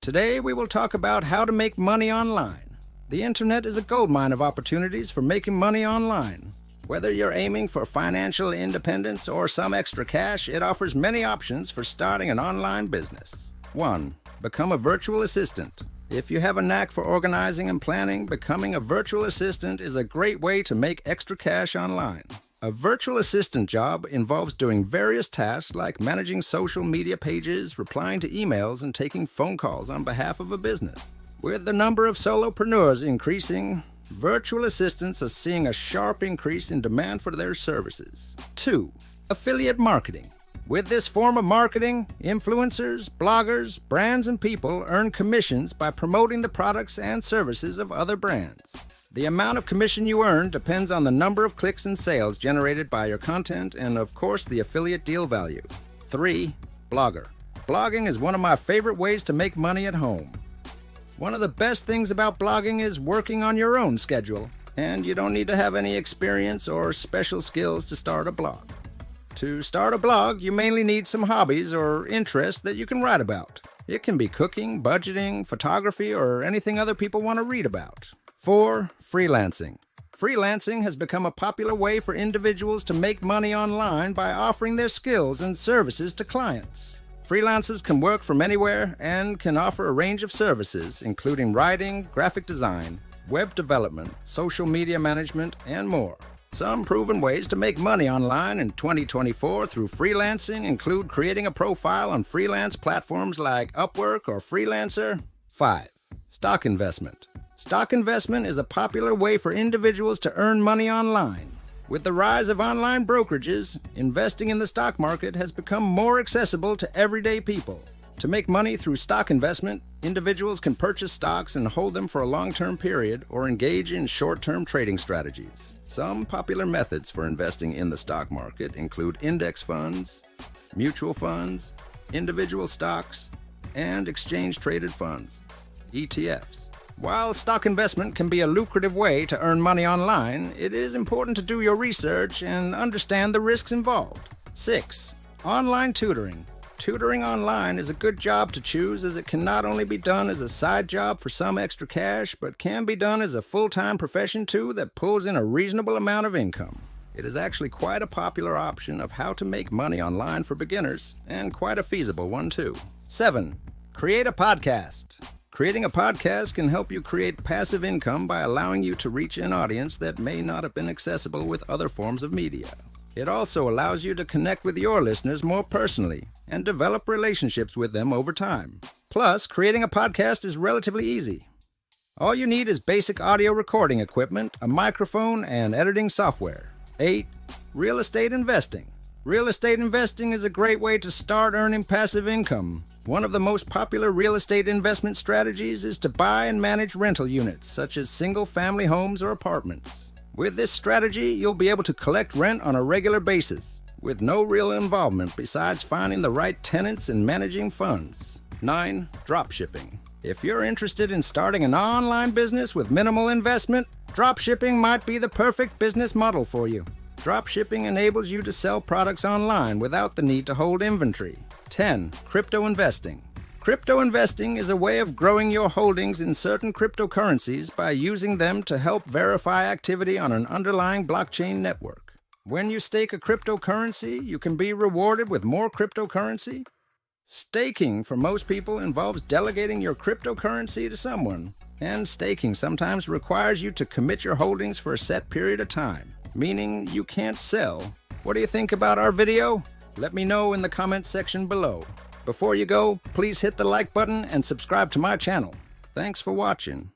Today we will talk about how to make money online. The internet is a goldmine of opportunities for making money online. Whether you're aiming for financial independence or some extra cash, it offers many options for starting an online business. 1. Become a virtual assistant. If you have a knack for organizing and planning, becoming a virtual assistant is a great way to make extra cash online. A virtual assistant job involves doing various tasks like managing social media pages, replying to emails, and taking phone calls on behalf of a business. With the number of solopreneurs increasing, virtual assistants are seeing a sharp increase in demand for their services. 2. Affiliate marketing. With this form of marketing, influencers, bloggers, brands, and people earn commissions by promoting the products and services of other brands. The amount of commission you earn depends on the number of clicks and sales generated by your content and, of course, the affiliate deal value. 3. Blogger. Blogging is one of my favorite ways to make money at home. One of the best things about blogging is working on your own schedule, and you don't need to have any experience or special skills to start a blog. To start a blog, you mainly need some hobbies or interests that you can write about. It can be cooking, budgeting, photography, or anything other people want to read about. 4. Freelancing. Freelancing has become a popular way for individuals to make money online by offering their skills and services to clients. Freelancers can work from anywhere and can offer a range of services, including writing, graphic design, web development, social media management, and more. Some proven ways to make money online in 2024 through freelancing include creating a profile on freelance platforms like Upwork or Freelancer. 5. Stock investment. Stock investment is a popular way for individuals to earn money online. With the rise of online brokerages, investing in the stock market has become more accessible to everyday people. To make money through stock investment, individuals can purchase stocks and hold them for a long-term period or engage in short-term trading strategies. Some popular methods for investing in the stock market include index funds, mutual funds, individual stocks, and exchange-traded funds, ETFs. While stock investment can be a lucrative way to earn money online, it is important to do your research and understand the risks involved. 6. Online tutoring. Tutoring online is a good job to choose as it can not only be done as a side job for some extra cash, but can be done as a full-time profession too that pulls in a reasonable amount of income. It is actually quite a popular option of how to make money online for beginners, and quite a feasible one too. 7. Create a podcast. Creating a podcast can help you create passive income by allowing you to reach an audience that may not have been accessible with other forms of media. It also allows you to connect with your listeners more personally and develop relationships with them over time. Plus, creating a podcast is relatively easy. All you need is basic audio recording equipment, a microphone, and editing software. 8. Real estate investing. Real estate investing is a great way to start earning passive income. One of the most popular real estate investment strategies is to buy and manage rental units, such as single-family homes or apartments. With this strategy, you'll be able to collect rent on a regular basis, with no real involvement besides finding the right tenants and managing funds. 9. Dropshipping. If you're interested in starting an online business with minimal investment, dropshipping might be the perfect business model for you. Dropshipping enables you to sell products online without the need to hold inventory. 10. Crypto investing. Crypto investing is a way of growing your holdings in certain cryptocurrencies by using them to help verify activity on an underlying blockchain network. When you stake a cryptocurrency, you can be rewarded with more cryptocurrency. Staking for most people involves delegating your cryptocurrency to someone, and staking sometimes requires you to commit your holdings for a set period of time, meaning you can't sell. What do you think about our video? Let me know in the comment section below. Before you go, please hit the like button and subscribe to my channel. Thanks for watching.